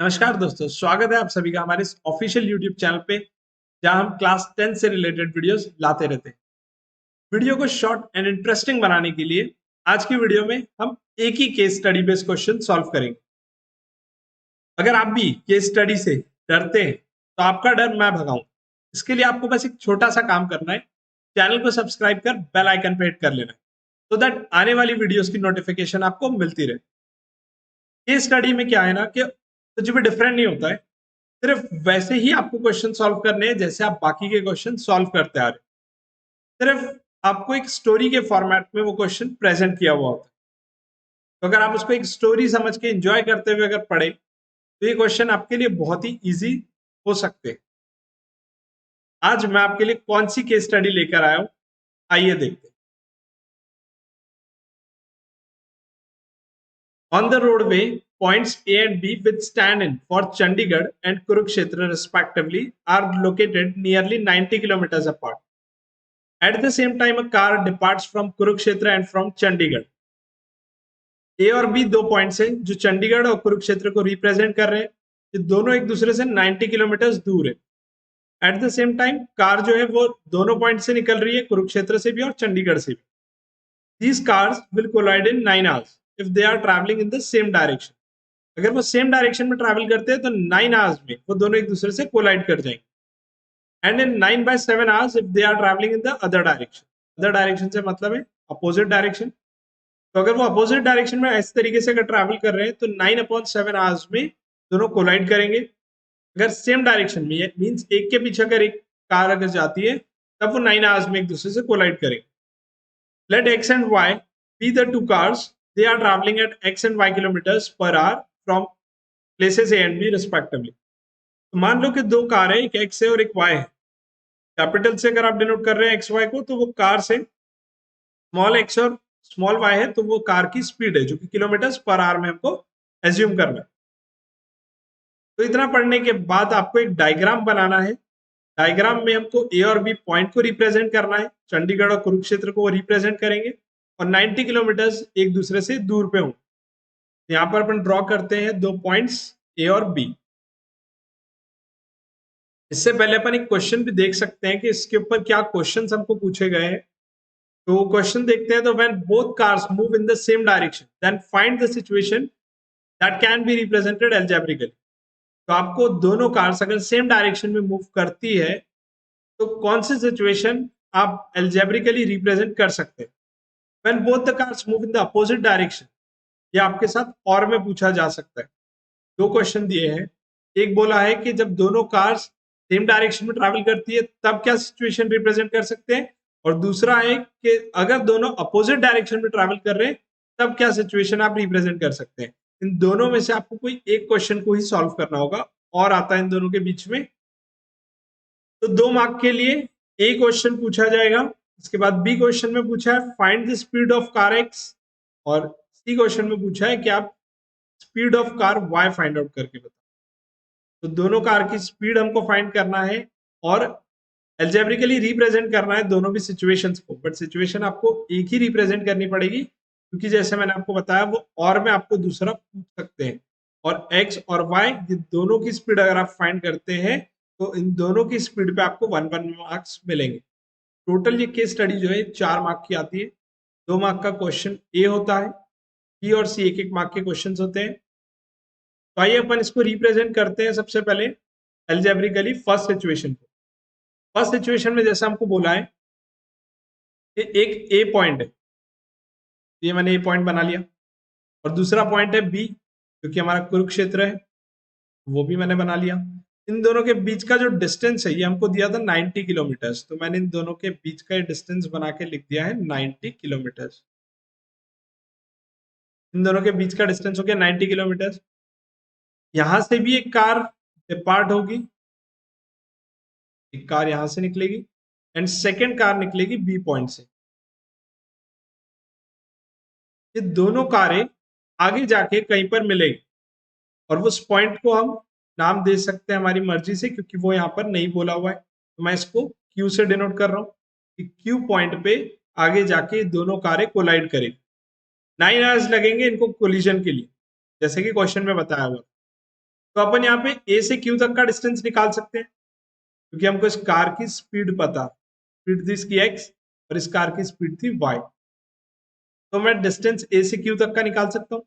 नमस्कार दोस्तों, स्वागत है आप सभी का हमारे इस ऑफिशियल यूट्यूब चैनल पे जहां हम क्लास 10 से रिलेटेड वीडियोस लाते रहते हैं। वीडियो को शॉर्ट एंड इंटरेस्टिंग बनाने के लिए आज की वीडियो में हम एक ही case study based question solve करेंगे। अगर आप भी केस स्टडी से डरते हैं तो आपका डर मैं भगाऊं। इसके लिए आपको बस एक छोटा सा काम करना है, चैनल को सब्सक्राइब कर बेल आइकन पे हिट कर लेना है so दैट आने वाली वीडियोस की नोटिफिकेशन आपको मिलती रहे। केस स्टडी में क्या है ना कि कुछ भी डिफरेंट नहीं होता है, सिर्फ वैसे ही आपको क्वेश्चन सॉल्व करने हैं जैसे आप बाकी के क्वेश्चन सॉल्व करते आ रहे हैं। सिर्फ आपको एक स्टोरी के फॉर्मेट में वो क्वेश्चन प्रेजेंट किया हुआ होता है। तो अगर आप उसको एक स्टोरी समझ के एंजॉय करते हुए अगर पढ़े तो ये क्वेश्चन आपके लिए बहुत ही इजी हो सकते हैं। आज मैं आपके लिए कौन सी केस स्टडी लेकर आया हूं, आइए देखते हैं। On the roadway, points A and B, which stand in for Chandigarh and Kurukshetra respectively, are located nearly 90 kilometers apart. At the same time, a car departs from Kurukshetra and from Chandigarh. ए और B दो points हैं जो चंडीगढ़ और कुरुक्षेत्र को represent कर रहे हैं। ये दोनों एक दूसरे से 90 किलोमीटर दूर है। At the same time car जो है वो दोनों पॉइंट से निकल रही है, कुरुक्षेत्र से भी और चंडीगढ़ से भी। These cars will collide in 9 hours if they are traveling in the same direction. अगर वो सेम डायरेक्शन में ट्रैवल करते हैं तो 9 आवर्स में वो दोनों एक दूसरे से कोलाइड कर जाएंगे। And in 9/7 hours if they are travelling in the other direction. Other direction से मतलब है अपोजिट डायरेक्शन। तो अगर वो अपोजिट डायरेक्शन में इस तरीके से अगर ट्रैवल कर रहे हैं तो 9/7 आवर्स में दोनों कोलाइड करेंगे। अगर सेम डायरेक्शन में मींस एक के पीछे अगर एक कार अगर जाती है तब वो 9 आवर्स में एक दूसरे से कोलाइड करेंगे। Let x and y be the two cars. They are traveling at x and y kilometers per hour from places A and B respectively. तो मान लो कि दो कार है, एक x है और एक y है। कैपिटल से अगर आप डिनोट कर रहे हैं एक्स वाई को तो वो कार से स्मॉल x और स्मॉल y है तो वो कार की स्पीड है जो कि किलोमीटर पर आवर में हमको एज्यूम करना है। तो इतना पढ़ने के बाद आपको एक डायग्राम बनाना है। डायग्राम में हमको ए और बी पॉइंट को रिप्रेजेंट करना है। चंडीगढ़ और कुरुक्षेत्र को रिप्रेजेंट करेंगे और 90 किलोमीटर एक दूसरे से दूर पे होंगे। यहाँ पर अपन ड्रॉ करते हैं दो पॉइंट्स ए और बी। इससे पहले अपन एक क्वेश्चन भी देख सकते हैं कि इसके ऊपर क्या क्वेश्चंस हमको पूछे गए हैं। तो क्वेश्चन देखते हैं। तो when both cars move in the same direction then find the situation that can be represented algebraically. तो आपको दोनों कार्स अगर सेम डायरेक्शन में मूव करती है तो कौन सी सिचुएशन आप एल्जेब्रिकली रिप्रेजेंट कर सकते हैं। When both the cars move in the opposite direction, ये आपके साथ और में पूछा जा सकता है। दो क्वेश्चन दिए हैं। एक बोला है कि जब दोनों कार्स सेम डायरेक्शन में ट्रैवल करती है तब क्या सिचुएशन रिप्रेजेंट कर सकते हैं, और दूसरा है कि अगर दोनों अपोजिट डायरेक्शन में ट्रैवल कर रहे हैं तब क्या सिचुएशन आप रिप्रेजेंट कर सकते हैं। इन दोनों में से आपको कोई एक क्वेश्चन को ही सॉल्व करना होगा और आता है इन दोनों के बीच में। तो 2 मार्क के लिए ए क्वेश्चन पूछा जाएगा। इसके बाद बी क्वेश्चन में पूछा है find the speed of car X, और सी क्वेश्चन में पूछा है कि आप speed of car Y find out करके बताओ। तो दोनों कार की स्पीड हमको फाइंड करना है और एल्जेब्रिकली रिप्रेजेंट करना है दोनों भी सिचुएशंस को। बट सिचुएशन आपको एक ही रिप्रेजेंट करनी पड़ेगी क्योंकि जैसे मैंने आपको बताया वो और में आपको दूसरा पूछ सकते हैं। और एक्स और वाई ये दोनों की स्पीड अगर आप फाइंड करते हैं तो इन दोनों की स्पीड पे आपको 1 मार्क्स मिलेंगे। टोटल ये केस स्टडी जो है 4 मार्क की आती है। 2 मार्क का क्वेश्चन ए होता है, बी और सी एक मार्क के क्वेश्चन होते हैं। तो आइए अपन इसको रिप्रेजेंट करते हैं सबसे पहले एल्जेब्रिकली फर्स्ट सिचुएशन को। फर्स्ट सिचुएशन में जैसा हमको बोला है कि एक ए पॉइंट है, ये मैंने ए पॉइंट बना लिया, और दूसरा पॉइंट है बी क्योंकि हमारा कुरुक्षेत्र है, वो भी मैंने बना लिया। इन दोनों के बीच का जो डिस्टेंस है ये हमको दिया था 90 किलोमीटर, तो मैंने इन दोनों के बीच का डिस्टेंस बना के लिख दिया है 90 किलोमीटर। इन दोनों के बीच का डिस्टेंस हो गया 90 किलोमीटर। यहां से भी एक कार डिपार्ट होगी, एक कार यहां से निकलेगी एंड सेकेंड कार निकलेगी बी पॉइंट से। ये दोनों कारें आगे जाके कहीं पर मिलेगी और उस पॉइंट को हम नाम दे सकते हैं हमारी मर्जी से क्योंकि वो यहाँ पर नहीं बोला हुआ है। तो मैं इसको क्यू से डिनोट कर रहा हूँ कि क्यू पॉइंट पे आगे जाके दोनों कारें कोलाइड करेंगी। 9 आवर्स लगेंगे इनको कोलिजन के लिए, जैसे कि क्वेश्चन में बताया हुआ। तो अपन यहाँ पे ए से क्यू तक का डिस्टेंस निकाल सकते हैं, क्योंकि हमको इस कार की स्पीड पता, स्पीड थी इसकी एक्स और इस कार की स्पीड थी वाई। तो मैं डिस्टेंस ए से क्यू तक का निकाल सकता हूँ,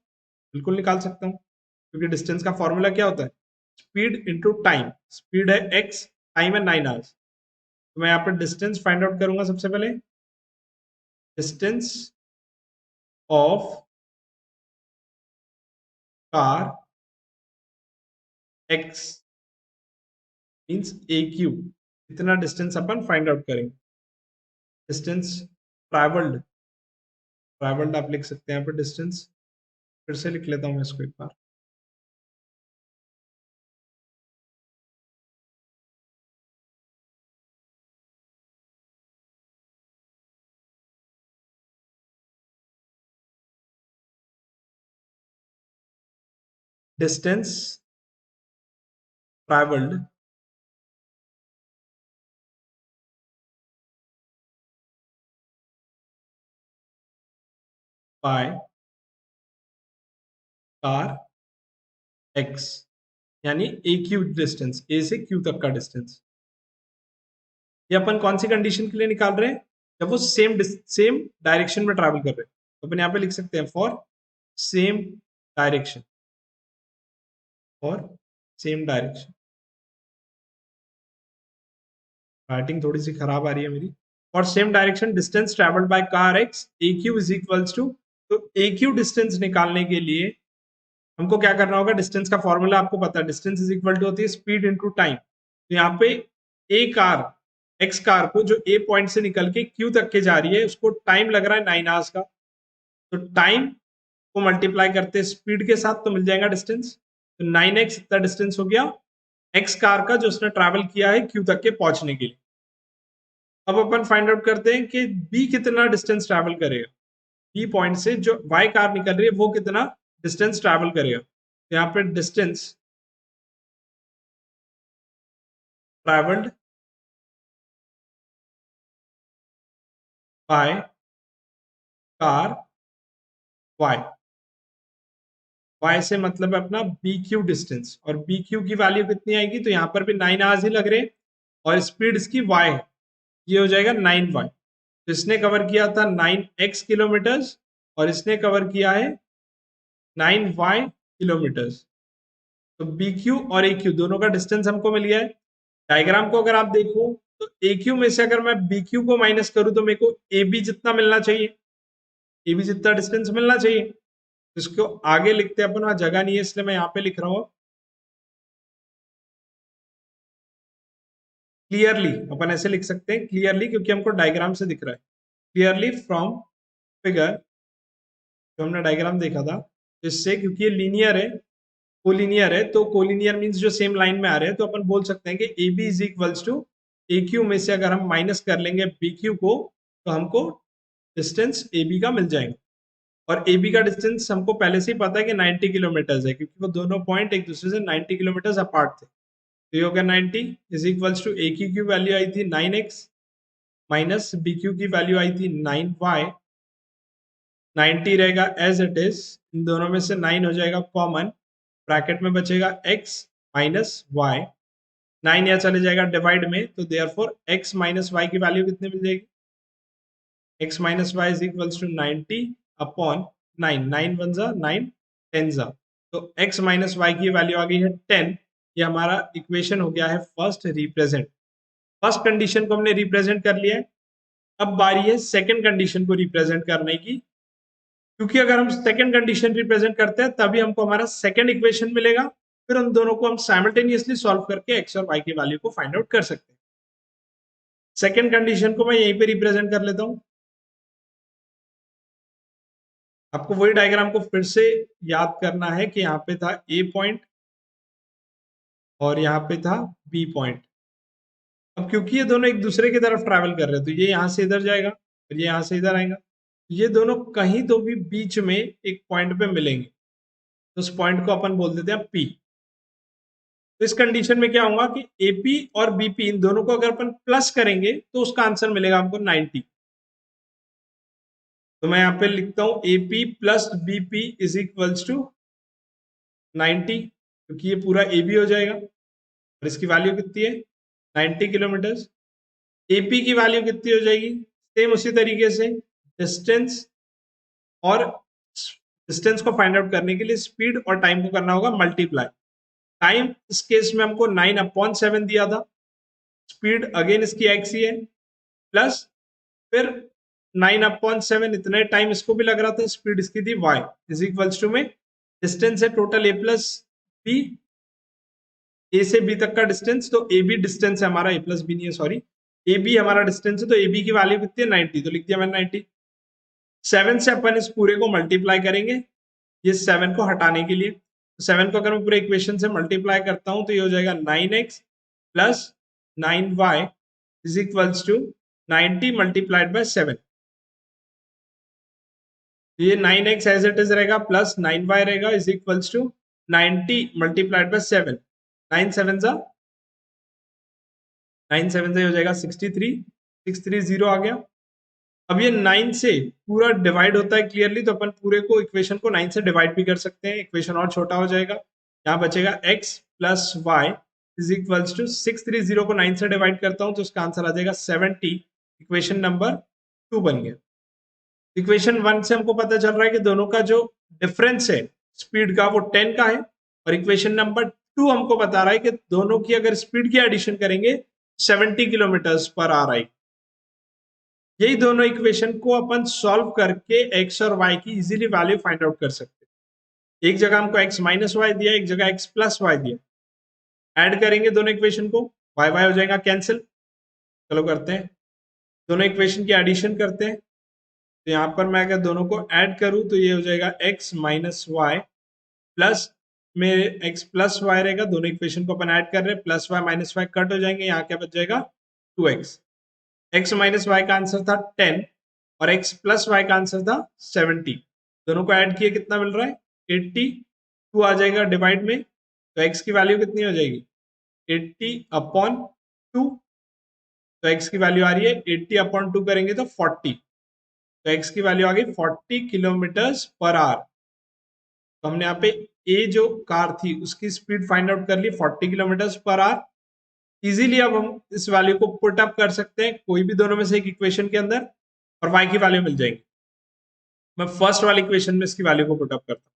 बिल्कुल निकाल सकता हूँ, क्योंकि डिस्टेंस का फॉर्मूला क्या होता है, स्पीड इंटू टाइम। स्पीड है एक्स, टाइम है 9 आवर्स। तो मैं यहाँ पर डिस्टेंस फाइंड आउट करूंगा। सबसे पहले distance of car x means A Q, इतना डिस्टेंस अपन फाइंड आउट करेंगे। डिस्टेंस ट्रैवल्ड, ट्रैवल्ड आप लिख सकते हैं यहाँ पर डिस्टेंस, फिर से लिख लेता हूँ मैं इसको एक बार। Distance travelled by car X, यानी ए क्यू डिस्टेंस, ए से क्यू तक का डिस्टेंस। ये अपन कौन सी कंडीशन के लिए निकाल रहे हैं, जब वो सेम डायरेक्शन में ट्रैवल कर रहे हैं। तो अपन यहाँ पे लिख सकते हैं for same direction, for same direction. Writing थोड़ी सी खराब आ रही है मेरी। For same direction distance travelled by car X A Q is equals to, तो ए क्यू डिस्टेंस निकालने के लिए हमको क्या करना होगा, डिस्टेंस का फॉर्मूला आपको पता है, डिस्टेंस इज इक्वल टू होती है स्पीड इनटू टाइम। तो यहाँ पे ए कार, एक्स कार को जो ए पॉइंट से निकल के क्यू तक के जा रही है, उसको टाइम लग रहा है 9 आवर्स का। तो टाइम को मल्टीप्लाई करते हैं स्पीड के साथ तो मिल जाएगा डिस्टेंस। तो 9x इतना डिस्टेंस हो गया एक्स कार का, जो उसने ट्रैवल किया है क्यू तक के पहुंचने के लिए। अब अपन फाइंड आउट करते हैं कि बी कितना डिस्टेंस ट्रैवल करेगा, बी पॉइंट से जो वाई कार निकल रही है वो कितना डिस्टेंस ट्रैवल करेगा। तो यहाँ पे distance travelled by car Y, Y से मतलब है अपना बी क्यू डिस्टेंस, और बी क्यू की वैल्यू कितनी आएगी, तो यहाँ पर भी 9 आवर्स ही लग रहे हैं, और स्पीड इसकी वाई है, ये हो जाएगा 9y। तो इसने कवर किया था 9x किलोमीटर्स और इसने कवर किया है 9y किलोमीटर्स। तो बी क्यू और ए क्यू दोनों का डिस्टेंस हमको मिल गया है। डायग्राम को अगर आप देखो तो ए क्यू में से अगर मैं बी क्यू को माइनस करूं तो मेरे को ए बी जितना मिलना चाहिए, ए बी जितना डिस्टेंस मिलना चाहिए। तो इसको आगे लिखते हैं अपन, वहां जगह नहीं है इसलिए मैं यहाँ पे लिख रहा हूँ क्लियरली। अपन ऐसे लिख सकते हैं क्लियरली, क्योंकि हमको डायग्राम से दिख रहा है। क्लियरली फ्रॉम फिगर, जो हमने डायग्राम देखा था इससे, क्योंकि ये लीनियर है, कोलिनियर है, तो कोलिनियर मींस जो सेम लाइन में आ रहे हैं, तो अपन बोल सकते हैं कि A B is equals to A Q में से अगर हम माइनस कर लेंगे बी क्यू को, तो हमको डिस्टेंस ए बी का मिल जाएगा। और ए बी का डिस्टेंस हमको पहले से ही पता है कि 90 किलोमीटर्स है, क्योंकि वो दोनों पॉइंट एक दूसरे से 90 किलोमीटर्स अपार्ट थे। तो ये हो गया 90 is equals to A Q की वैल्यू आई थी 9x माइनस बी क्यू की वैल्यू आई थी 9y। 90 रहेगा एज इट इज, इन दोनों में से 9 हो जाएगा कॉमन, ब्रैकेट में बचेगा x माइनस वाई। 9 यहाँ चले जाएगा डिवाइड में, तो देयरफॉर x माइनस वाई की वैल्यू कितने मिल जाएगी, x minus Y is equals to 90 upon 9, 9 one जा 9 10 जा, तो x माइनस वाई की वैल्यू आ गई है 10। ये हमारा इक्वेशन हो गया है फर्स्ट रिप्रेजेंट। फर्स्ट कंडीशन को हमने रिप्रेजेंट कर लिया है। अब बारी है सेकंड कंडीशन को रिप्रेजेंट करने की, क्योंकि अगर हम सेकंड कंडीशन रिप्रेजेंट करते हैं तभी हमको हमारा सेकंड इक्वेशन मिलेगा। फिर उन दोनों को हम साइमल्टेनियसली सॉल्व करके एक्स और वाई की वैल्यू को फाइंड आउट कर सकते हैं। सेकंड कंडीशन को मैं यहीं पे रिप्रेजेंट कर लेता हूं। आपको वही डायग्राम को फिर से याद करना है कि यहाँ पे था ए पॉइंट और यहाँ पे था बी पॉइंट। अब क्योंकि ये दोनों एक दूसरे की तरफ ट्रैवल कर रहे हैं, तो ये यहाँ से इधर जाएगा और ये यहाँ से इधर आएगा, ये दोनों कहीं तो भी बीच में एक पॉइंट पे मिलेंगे, तो उस पॉइंट को अपन बोल देते हैं पी। तो इस कंडीशन में क्या होगा कि एपी और बीपी इन दोनों को अगर अपन प्लस करेंगे तो उसका आंसर मिलेगा हमको 90। तो मैं यहाँ पे लिखता हूं AP plus BP is equals to 90। क्योंकि ये पूरा ए बी हो जाएगा और इसकी वैल्यू कितनी है 90 किलोमीटर। एपी की वैल्यू कितनी हो जाएगी, सेम उसी तरीके से डिस्टेंस और डिस्टेंस को फाइंड आउट करने के लिए स्पीड और टाइम को करना होगा मल्टीप्लाई। टाइम इस केस में हमको 9/7 दिया था, स्पीड अगेन इसकी एक्स ही है, प्लस फिर 9/7 इतने टाइम इसको भी लग रहा था, स्पीड इसकी थी y इज इक्वल्स टू में डिस्टेंस है टोटल a प्लस बी, ए से बी तक का डिस्टेंस, तो ए बी डिस्टेंस है हमारा, ए प्लस बी नहीं है सॉरी, ए बी हमारा डिस्टेंस है, तो ए बी की वैल्यू कितनी है 90, तो लिख दिया मैंने 90। 7 से अपन इस पूरे को मल्टीप्लाई करेंगे ये 7 को हटाने के लिए, तो 7 को अगर मैं पूरे इक्वेशन से मल्टीप्लाई करता हूं तो ये हो जाएगा 9x plus 9y is equals to 90 multiplied by 7। ये 9x एज इट इज रहेगा प्लस 9y रहेगा is equals to 90 multiplied by 7। 9 7 जा 9 7 से हो जाएगा 63, 630 आ गया। अब ये 9 से पूरा डिवाइड होता है क्लियरली, तो अपन पूरे को इक्वेशन को 9 से डिवाइड भी कर सकते हैं, इक्वेशन और छोटा हो जाएगा, यहाँ बचेगा x plus Y is equals to 630 को 9 से डिवाइड करता हूं तो उसका आंसर आ जाएगा 70। इक्वेशन नंबर 2 बन गया। इक्वेशन 1 से हमको पता चल रहा है कि दोनों का जो डिफरेंस है स्पीड का वो 10 का है, और इक्वेशन नंबर 2 हमको बता रहा है कि दोनों की अगर स्पीड की एडिशन करेंगे 70 किलोमीटर पर आवर आएगी। यही दोनों इक्वेशन को अपन सॉल्व करके x और y की इजीली वैल्यू फाइंड आउट कर सकते हैं। एक जगह हमको x माइनस वाई दिया, एक जगह x प्लस वाई दिया, ऐड करेंगे दोनों इक्वेशन को, y y हो जाएगा कैंसिल। चलो करते हैं, दोनों इक्वेशन की एडिशन करते हैं, तो यहाँ पर मैं अगर दोनों को ऐड करूं तो ये हो जाएगा x माइनस वाई प्लस में x प्लस वाई रहेगा, दोनों इक्वेशन को अपन ऐड कर रहे हैं, plus Y minus Y cut हो जाएंगे, यहाँ क्या बच जाएगा 2x। x माइनस वाई का आंसर था 10 और x प्लस वाई का आंसर था 70, दोनों को ऐड किए कितना मिल रहा है 80, 2 आ जाएगा डिवाइड में, तो x की वैल्यू कितनी हो जाएगी 80/2, तो x की वैल्यू आ रही है 80/2 करेंगे तो 40, तो x की वैल्यू आ गई 40 किलोमीटर पर आवर। तो हमने यहाँ पे ए जो कार थी उसकी स्पीड फाइंड आउट कर ली 40 किलोमीटर पर आवर। इजीली अब हम इस वैल्यू को पुट अप कर सकते हैं कोई भी दोनों में से एक इक्वेशन के अंदर, और y की वैल्यू मिल जाएगी। मैं फर्स्ट वाले इक्वेशन में इसकी वैल्यू को पुट अप करता हूँ।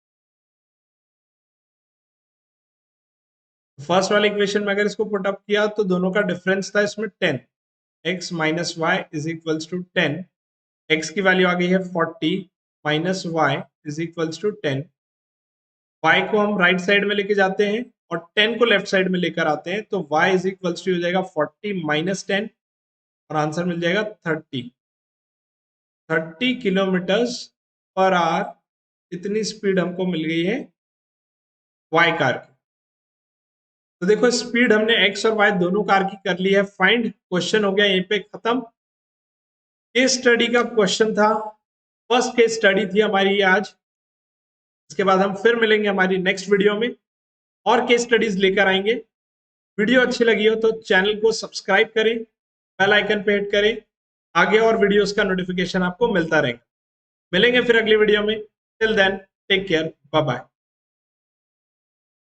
फर्स्ट वाले इक्वेशन में अगर इसको पुट अप किया तो दोनों का डिफरेंस था इसमें 10, x minus Y is equals to 10, x की वैल्यू आ गई है 40 minus Y is equals to 10, y को हम राइट साइड में लेके जाते हैं और 10 को लेफ्ट साइड में लेकर आते हैं, तो y इज इक्वल्स टू हो जाएगा 40 माइनस 10 और आंसर मिल जाएगा 30 किलोमीटर पर आवर। इतनी स्पीड हमको मिल गई है y कार की। तो देखो स्पीड हमने x और y दोनों कार की कर ली है फाइंड, क्वेश्चन हो गया यहीं पे खत्म। केस स्टडी का क्वेश्चन था, फर्स्ट केस स्टडी थी हमारी ये आज। इसके बाद हम फिर मिलेंगे हमारी नेक्स्ट वीडियो में और केस स्टडीज लेकर आएंगे। वीडियो अच्छी लगी हो तो चैनल को सब्सक्राइब करें, बेल आइकन पे हिट करें, आगे और वीडियोस का नोटिफिकेशन आपको मिलता रहेगा। मिलेंगे फिर अगली वीडियो में, till then take care, bye bye.